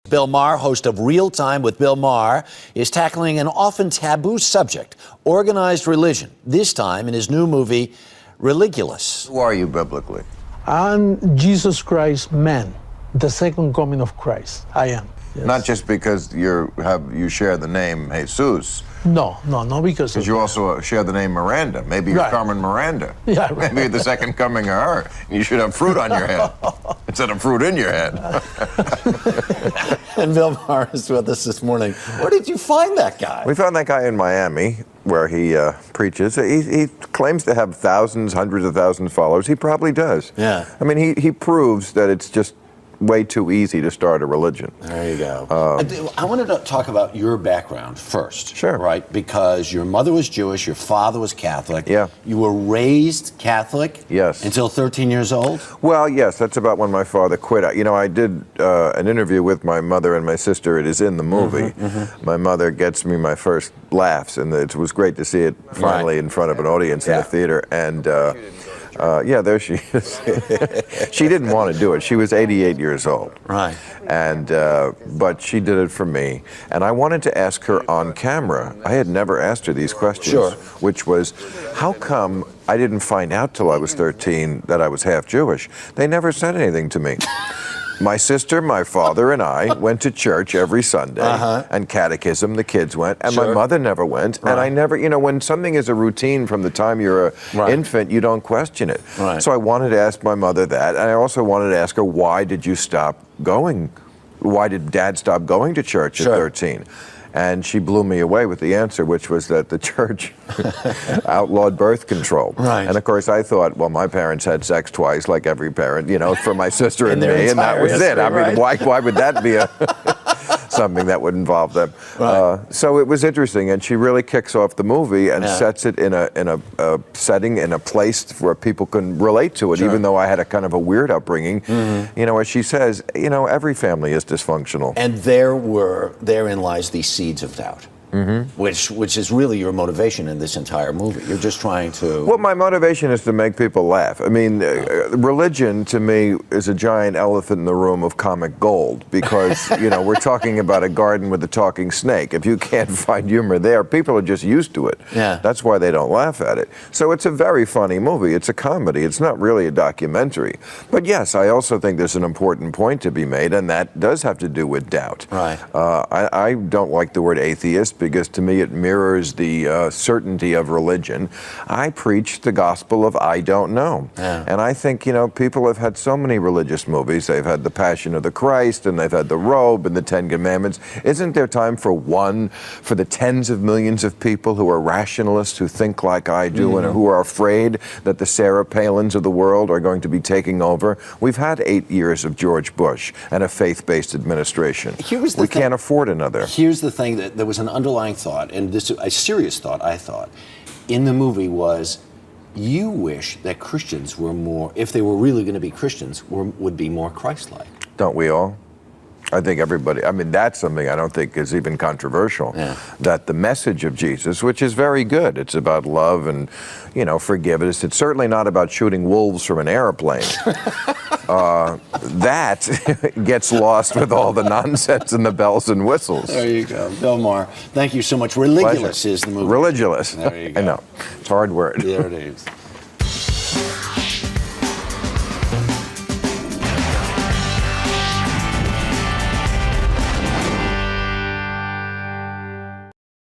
Bill Maher, host of Real Time with Bill Maher, is tackling an often taboo subject, organized religion, this time in his new movie, Religulous. Who are you biblically? I'm Jesus Christ, man, the second coming of Christ. I am. Yes. Not just because you share the name Jesus. No, because Because you also share the name Miranda. Maybe you're Right. Carmen Miranda. Yeah, right. Maybe you're the second coming of her. And you should have fruit on your head instead of fruit in your head. And Bill Maher is with us this morning. Where did you find that guy? We found that guy in Miami, where he preaches. He claims to have thousands, hundreds of thousands of followers. He probably does. Yeah. I mean, he proves that it's just way too easy to start a religion. There you go. I wanted to talk about your background first. Sure. Right? Because your mother was Jewish, your father was Catholic. Yeah. You were raised Catholic? Yes. Until 13 years old? Well, yes, that's about when my father quit. You know, I did an interview with my mother and my sister. It is in the movie. My mother gets me my first laughs, and it was great to see it finally in front of an audience in the theater. And yeah, there she is. She didn't want to do it. She was 88 years old. Right. And but she did it for me. And I wanted to ask her on camera. I had never asked her these questions. Sure. Which was, how come I didn't find out till I was 13 that I was half Jewish? They never said anything to me. My sister, my father, and I went to church every Sunday, and catechism, the kids went, and my mother never went, and I never, you know, when something is a routine from the time you're an infant, you don't question it. Right. So I wanted to ask my mother that, and I also wanted to ask her, why did you stop going? Why did Dad stop going to church at 13? And she blew me away with the answer, which was that the church outlawed birth control. Right. And of course, I thought, well, my parents had sex twice, like every parent, you know, for my sister and me, and that was it. I mean, why would that be something that would involve them? Right. So it was interesting, and she really kicks off the movie and sets it in a setting, in a place where people can relate to it, even though I had a kind of a weird upbringing. You know, as she says, you know, every family is dysfunctional. And therein lies the seeds of doubt. Which is really your motivation in this entire movie. You're just trying to... Well, my motivation is to make people laugh. I mean, religion to me is a giant elephant in the room of comic gold because, you know, we're talking about a garden with a talking snake. If you can't find humor there, people are just used to it. Yeah. That's why they don't laugh at it. So it's a very funny movie. It's a comedy. It's not really a documentary. But yes, I also think there's an important point to be made, and that does have to do with doubt. Right. I don't like the word atheist, because to me it mirrors the certainty of religion. I preach the gospel of I don't know. And I think, you know, people have had so many religious movies. They've had The Passion of the Christ, and they've had The Robe and the Ten Commandments. Isn't there time for one for the tens of millions of people who are rationalists, who think like I do, and who are afraid that the Sarah Palins of the world are going to be taking over? We've had 8 years of George Bush and a faith-based administration. We can't afford another. Here's the thing, that there was an underlying thought, and this a serious thought, I thought, in the movie was, you wish that Christians were more, if they were really going to be Christians, would be more Christ-like. Don't we all? I think everybody, I mean, that's something I don't think is even controversial. That the message of Jesus, which is very good, it's about love and, you know, forgiveness. It's certainly not about shooting wolves from an airplane. That gets lost with all the nonsense and the bells and whistles. There you go. Bill Maher, thank you so much. Religulous is the movie. Religulous. There you go. I know. It's a hard word. There it is.